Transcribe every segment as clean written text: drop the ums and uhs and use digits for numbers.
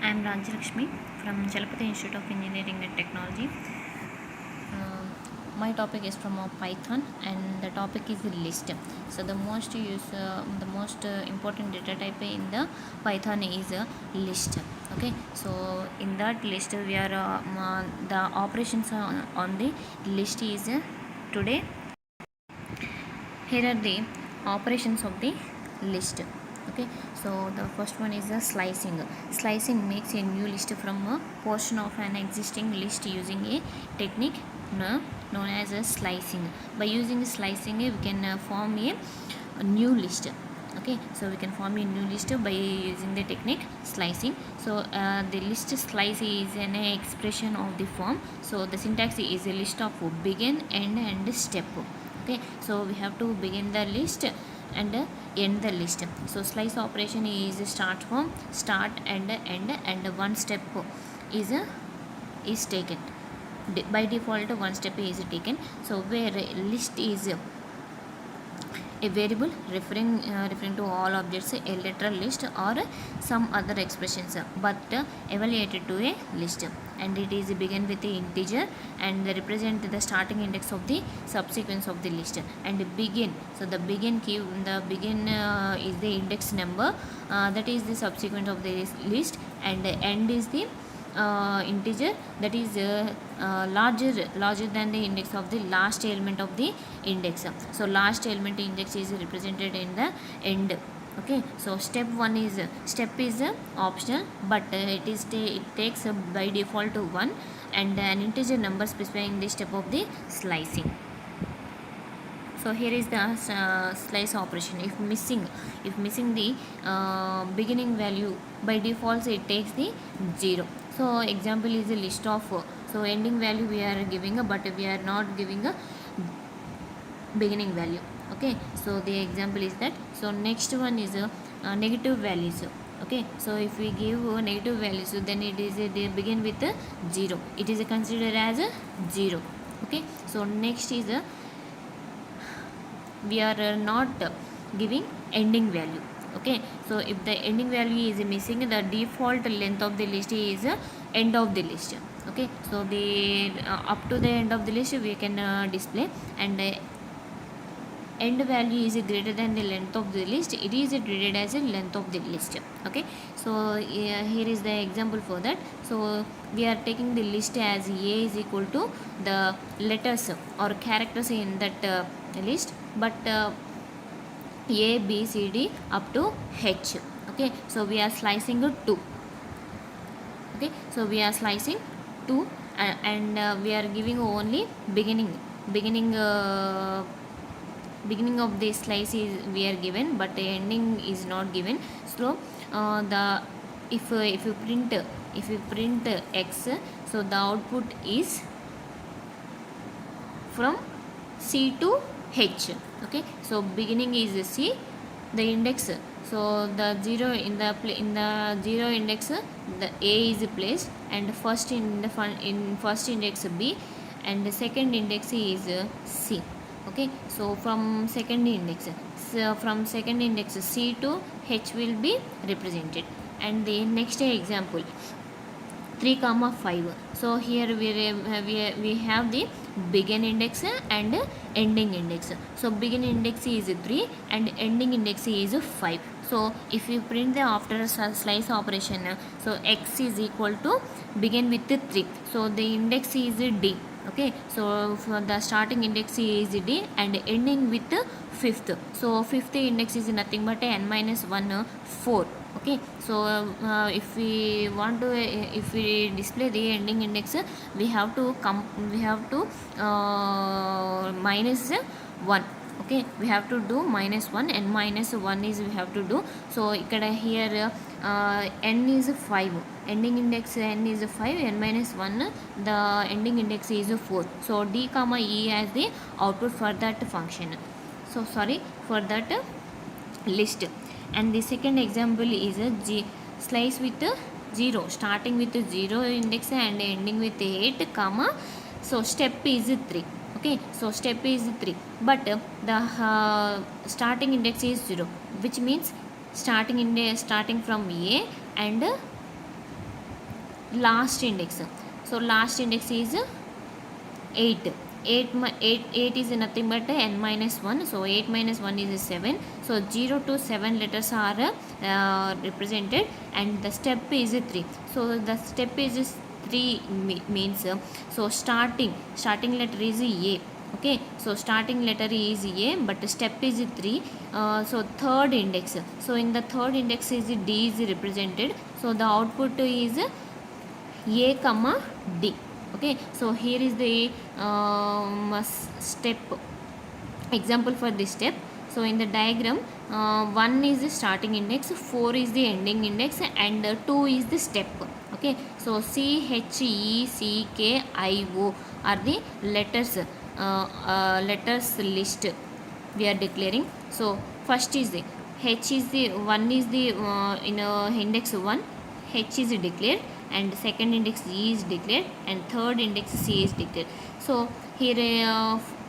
I am Rajyalakshmi from Chalapati Institute of Engineering and Technology. My topic is from Python, and the topic is the list. So the most important data type in the Python is a list. Okay, so in that list we are the operations on the list is today. Here are the operations of the list. Okay, so the first one is a slicing makes a new list from a portion of an existing list using a technique known as a slicing. By using slicing we can form a new list. Okay, so we can form a new list by using the technique slicing. So the list slice is an expression of the form. So the syntax is a list of begin, end and step. Okay, so we have to begin the list and end the list. So slice operation is start from start and end, and one step is taken. By default one step is taken. So where list is a variable referring to all objects, a literal list or some other expressions, but evaluated to a list, and it is begin with the integer and they represent the starting index of the subsequence of the list. And begin, so the begin key, the begin is the index number, that is the subsequent of the list, and the end is the integer that is larger than the index of the last element of the index. So last element index is represented in the end. Okay, so step is optional, but it takes by default to 1 and an integer number specifying the step of the slicing. So here is the slice operation. If missing the beginning value, by default it takes the 0. So example is a list of so ending value we are giving, but we are not giving a beginning value. Okay, so the example is that. So next one is negative values. Okay, so if we give negative values, then it is they begin with 0. It is considered as a 0. Okay, so next is we are not giving ending value. Okay, so if the ending value is missing, the default length of the list is end of the list. Okay, so the up to the end of the list we can display, and end value is greater than the length of the list, it is treated as a length of the list. Okay, so here is the example for that. So we are taking the list as a is equal to the letters or characters in that list, but a b c d up to h. Okay, so we are slicing 2. Okay, so we are slicing 2 and we are giving only beginning of the slice is we are given, but the ending is not given. So the if you print x, so the output is from c to h. Okay, so beginning is c, the index, so the 0 in the 0 index the a is placed, and first first index b, and the second index is c. Okay, so from second index c to h will be represented. And the next example 3, 5. So here we have the begin index and ending index. So begin index is 3 and ending index is 5. So if you print the after slice operation, so x is equal to begin with 3, so the index is d. Okay, so for the starting index is d and ending with 5th. So 5th index is nothing but n minus 1 4. Okay, so if we want to if we display the ending index, we have to minus 1. Okay, we have to do minus 1 and minus 1 is we have to do. So here n is 5, ending index n is 5, n minus 1 the ending index is 4. So d comma e as the output for that function, so sorry, for that list. And the second example is a slice with 0, starting with 0 index and ending with 8 comma, so step is 3. Okay, so step is 3, but the starting index is 0, which means starting from a and last index. So last index is 8. 8 is nothing but n minus 1. So 8 minus 1 is 7. So 0 to 7 letters are represented, and the step is 3. So the step is 3 means so starting letter is A. Okay, so starting letter is A, but step is 3. So third index, so in the third index is D is represented. So the output is A comma D. Okay, so here is the step example for this step. So in the diagram, 1 is the starting index, 4 is the ending index, and 2 is the step. Okay, so C H E C K I O are the letters list we are declaring. So first is the H is the 1 is the in index 1 H is declared, and second index E is declared, and third index C is declared. So here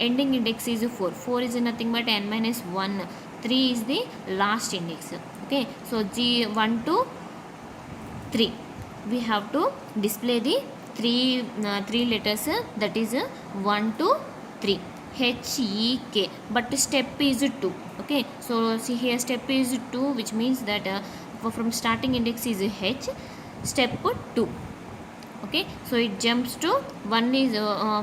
ending index is 4. 4 is nothing but n minus 1. 3 is the last index. Okay, so G 1 to 3 we have to display the three letters, that is 1 to 3 H E K, but step is 2. Okay, so see here step is 2, which means that from starting index is H, step 2. Okay, so it jumps to 1 is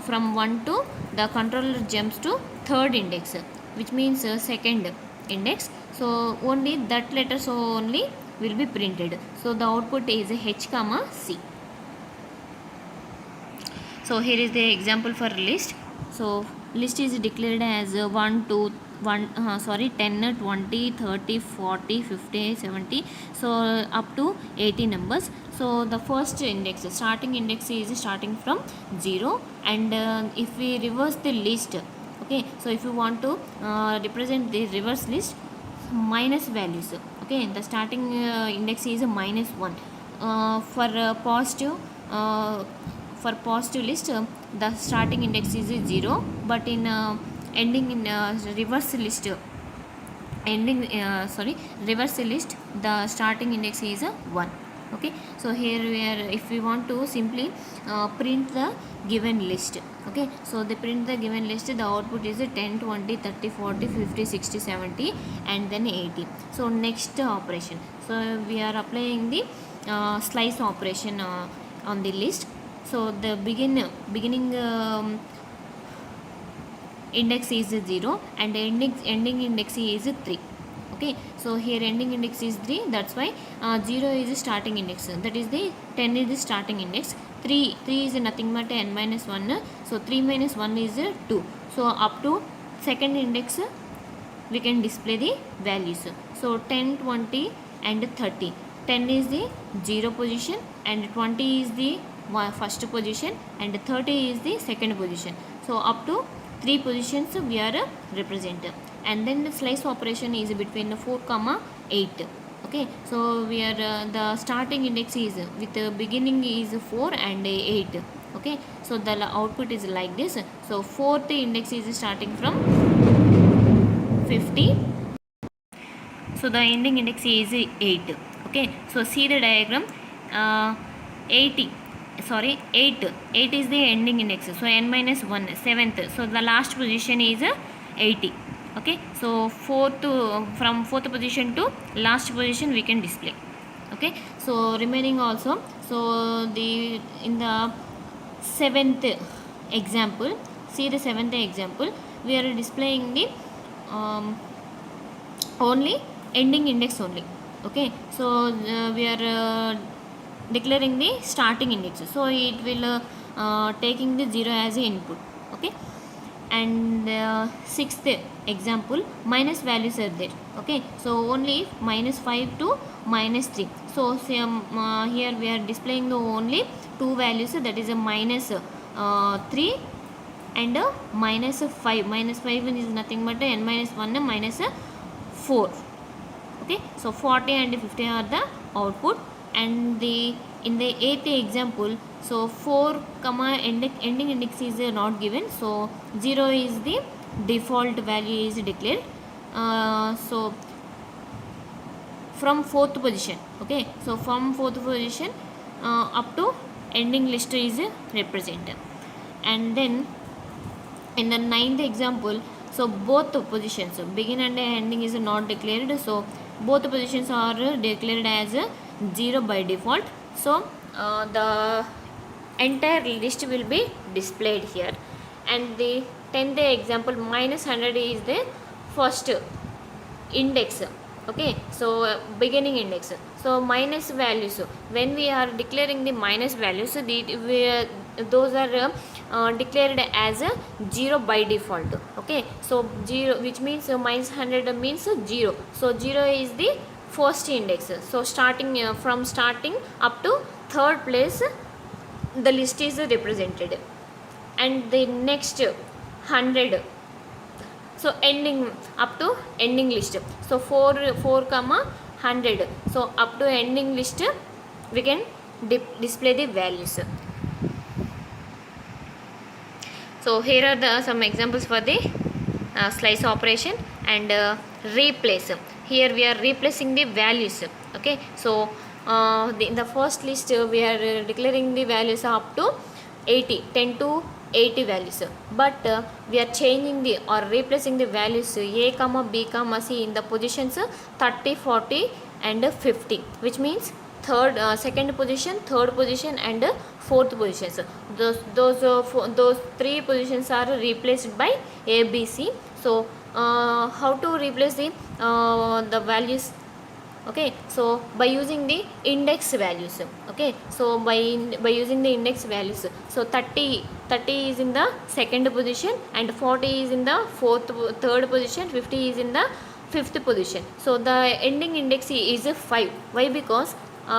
from 1 to the controller jumps to third index, which means second index. So only that letter so only will be printed. So the output is H comma C. So here is the example for list. So list is declared as 1 2 1 10 20 30 40 50 70, so up to 80 numbers. So the first index, starting index is starting from 0, and if we reverse the list, okay, so if you want to represent the reverse list, minus values. Okay, the starting index is minus 1. For positive list, the starting index is 0, but in ending in reverse list, reverse list, the starting index is 1. Okay, so here we are, if we want to simply print the given list. Okay, so they print the given list, the output is 10 20 30 40 50 60 70 and then 80. So next operation, so we are applying the slice operation on the list. So the beginning index is 0, and ending index is 3. Okay, so here ending index is 3, that's why 0 is the starting index, that is the 10 is the starting index. 3 is nothing but n minus 1, so 3 minus 1 is 2. So up to second index we can display the values. So 10 20 and 30, 10 is the 0 position, and 20 is the first position, and 30 is the second position. So up to 3 positions we are represented, and then the slice operation is between 4 comma 8. Okay, so we are the starting index is with the beginning is 4 and 8. Okay, so the output is like this. So fourth index is starting from 50, so the ending index is 8. Okay, so see the diagram, 8 is the ending index, so n minus 1 7th, so the last position is 80. Okay, so from fourth position to last position we can display. Okay, so remaining also, so in the seventh example, see the seventh example, we are displaying the only ending index only. Okay, so we are declaring the starting index, so it will taking the 0 as a input. Okay, and sixth example, minus values are there. Okay, so only minus 5 to minus 3. So here we are displaying the only two values, that is a minus 3 and minus 5. Minus 5 is nothing but n minus 1 minus 4. Okay, so 40 and 50 are the output. And in the 8th example, so 4 comma ending index is not given, so 0 is the default value is declared. So from fourth position, okay, so from fourth position up to ending list is represented. And then in the ninth example, so both the positions, begin and ending is not declared, so both the positions are declared as 0 by default. So the entire list will be displayed here. And the 10th example, minus 100 is the first index. Okay, so beginning index, so minus values, when we are declaring the minus values, those are declared as 0 by default. Okay, so 0, which means minus 100 means 0, so 0 is the first index, so starting from starting up to third place the list is represented. And the next 100, so ending up to ending list, so 4 comma 100, so up to ending list we can display the values. So here are the some examples for the slice operation and replace. Here we are replacing the values. Okay, so in the first list we are declaring the values up to 80, 10 to 80 values, but we are changing the or replacing the values a comma b comma c in the positions 30, 40 and 50, which means second position, third position and fourth positions. Those three positions are replaced by a, b, c. So how to replace the values? Okay, so by using the index values. Okay, so by using the index values, so 30 is in the second position and 40 is in the third position, 50 is in the fifth position. So the ending index is 5. Why? Because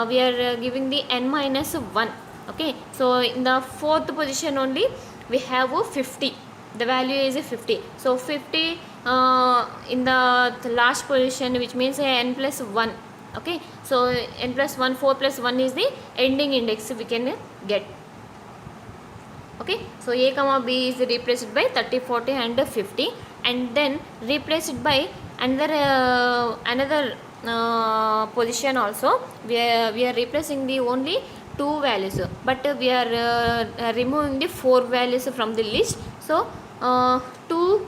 we are giving the n minus 1. Okay, so in the fourth position only we have 50, the value is 50, so 50 in the last position, which means n plus 1. Okay, so n plus 1, 4 plus 1 is the ending index we can get. Okay, so a comma b is replaced by 30, 40 and 50, and then replaced by another position also. We are replacing the only 2 values, but we are removing the 4 values from the list. So 2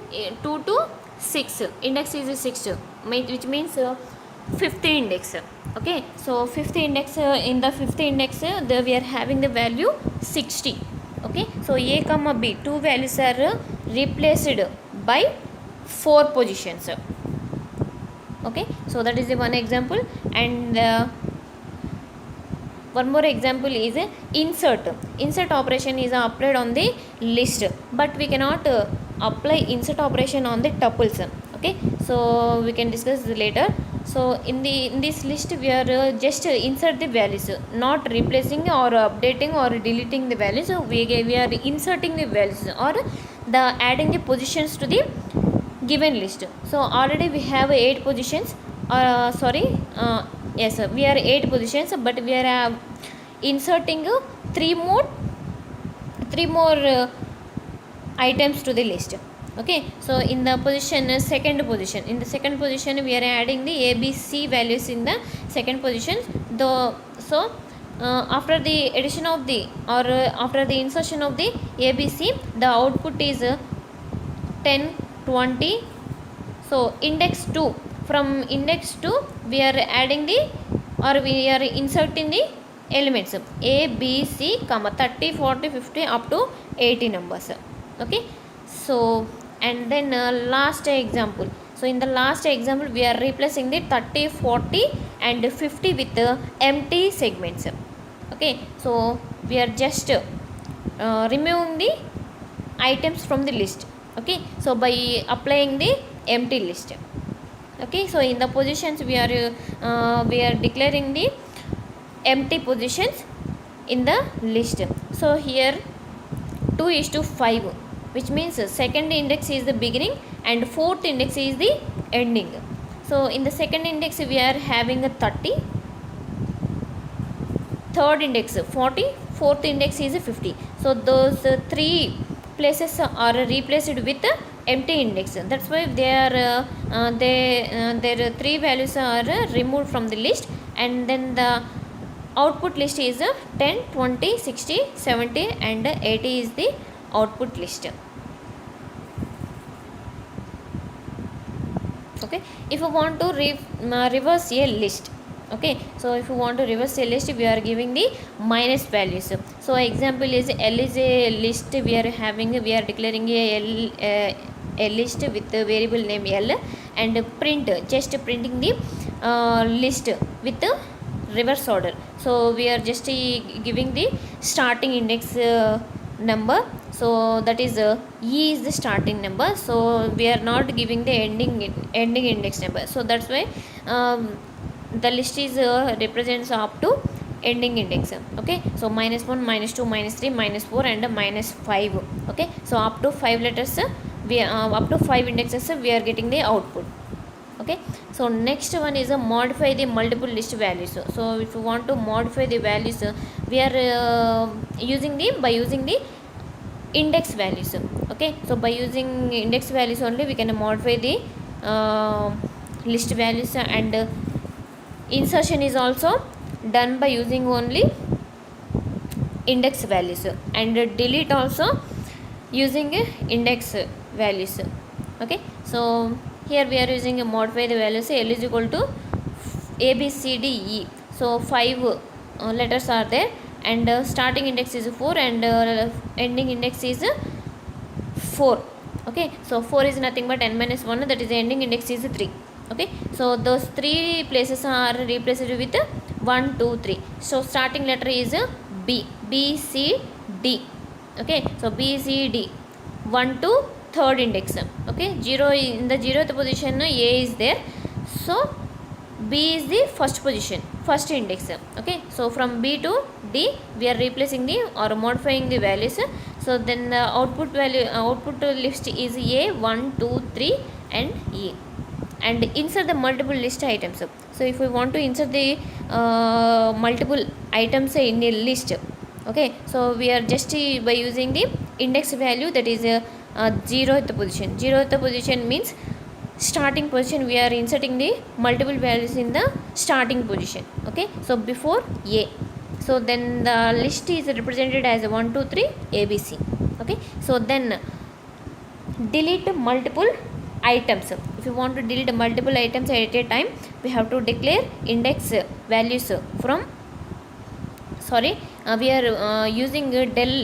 to 6, index is 6, which means 5th index. Okay, so 5th index, in the 5th index we are having the value 60. Okay, so a comma b, 2 values are replaced by 4 positions. Okay, so that is the one example. And one more example is insert. Insert operation is applied on the list, but we cannot apply insert operation on the tuples. Okay, so we can discuss later. So in this list we are just insert the values, not replacing or updating or deleting the values. So we are inserting the values or the adding the positions to the given list. So already we have 8 positions. Yes, we are 8 positions, but we are inserting 3 more items to the list. Okay, so in the second position, in the second position we are adding the a, b, c values in the second position. So after the addition of the or after the insertion of the a, b, c, the output is 10, 20. So index 2, from index 2 we are adding the or we are inserting the elements a, b, c, 30, 40, 50 up to 80 numbers. Okay, so and then last example. So in the last example we are replacing the 30, 40 and 50 with empty segments. Okay, so we are just removing the items from the list. Okay, so by applying the empty list. Okay, so in the positions we are declaring the empty positions in the list. So here 2 is to 5, which means second index is the beginning and fourth index is the ending. So in the second index we are having a 30, third index 40, fourth index is 50. So those 3 places are replaced with empty index. That's why their 3 values are removed from the list, and then the output list is 10, 20, 60, 70 and 80 is the output list. Okay, if you want to reverse a list, okay, so if you want to reverse a list, we are giving the minus values. So example is L is a list, we are declaring a list with the variable name L, and just printing the list with the reverse order. So we are just giving the starting index number, so that is E is the starting number, so we are not giving the ending index number. So that's why the list is represents up to ending index. Okay, so -1, -2, -3, -4 and -5. Okay, so up to 5 letters up to 5 indexes we are getting the output. Okay, so next one is modify the multiple list values. So if you want to modify the values, we are using the index values. Okay, so by using index values only we can modify the list values, and insertion is also done by using only index values, and delete also using index values. Okay, so here we are using a modify the values. L is equal to A, B, C, D, E. So 5 letters are there, and starting index is 4 and ending index is 4. Okay, so 4 is nothing but n minus 1, that is the ending index is 3. Okay, so those 3 places are replaced with 1, 2, 3. So starting letter is B, B, C, D. Okay, so B, C, D, 1 to third index. Okay, 0 in the 0th position A is there, so B is the first position, first index. Okay, so from B to D we are replacing the or modifying the values. So then the output list is A, 1, 2, 3 and E, and insert the multiple list items. So if we want to insert the multiple items in a list, okay, so we are just by using the index value, that is 0th position. 0th position means starting position, we are inserting the multiple values in the starting position. Okay, so before A, so then the list is represented as 1, 2, 3 ABC. Okay, so then delete multiple items. If you want to delete multiple items at a time, we have to declare index values from we are using del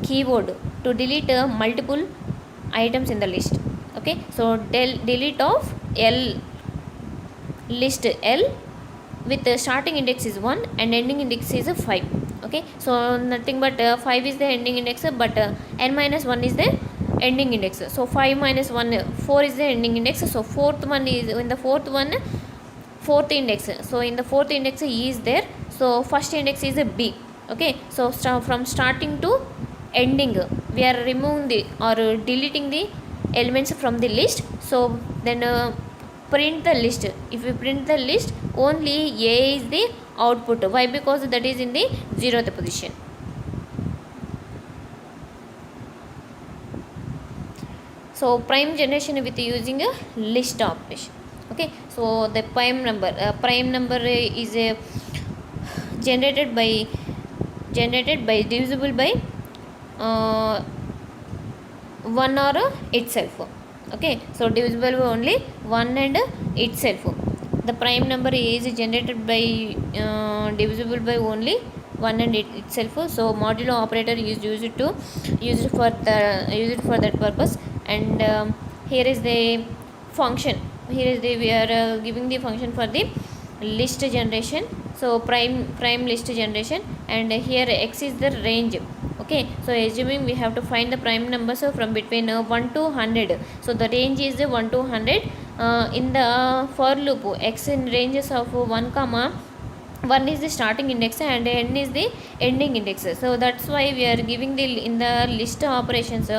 keyword to delete multiple items in the list. Okay, so delete of L, list L with the starting index is 1 and ending index is 5. Okay, so nothing but 5 is the ending index, but n minus 1 is the ending index. So 5 minus 1, 4 is the ending index. So fourth one is in the fourth one, fourth index. So in the fourth index E is there, so first index is a B. Okay, so from starting to ending we are removing the or deleting the elements from the list. So then print the list. If we print the list, only A is the output. Why? Because that is in the 0th position. So prime generation with using a list operation. Okay, so the prime number is generated by divisible by 1 or itself. Okay, so divisible by only 1 and itself. The prime number is generated by divisible by only 1 and itself. So modulo operator is used for that purpose. And here is the function. We are giving the function for the list generation. So prime list generation, and here x is the range. Okay, so assuming we have to find the prime numbers from between 1 to 100. So the range is 1 to 100. In the for loop, x in ranges of 1 comma 1 is the starting index and n is the ending index. So that's why we are giving in the list operations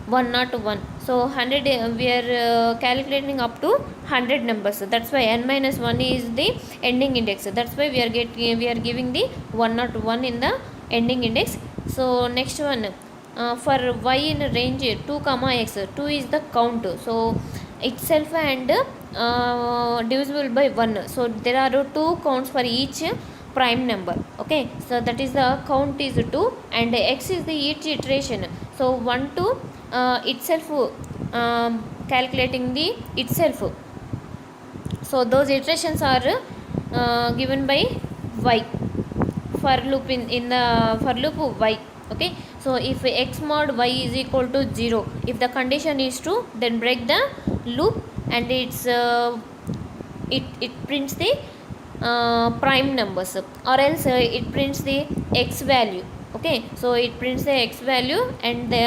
1 not 1. So 100 we are calculating up to 100 numbers. That's why n minus 1 is the ending index. That's why we are giving the 1 not 1 in the ending index. So next one, for y in range 2 comma x, 2 is the count. So itself and divisible by 1. So there are 2 counts for each prime number. Okay, so that is the count is 2 and x is the each iteration. So 1 to itself calculating the itself. So those iterations are given by y, for loop in the for loop y. Okay, so if x mod y is equal to 0, if the condition is true, then break the loop and it prints the prime numbers, or else it prints the x value. Okay, so it prints the x value and the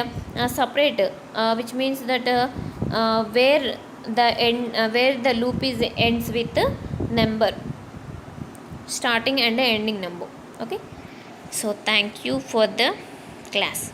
separate, which means that where the loop is ends with number, starting and ending number. Okay, so thank you for the class.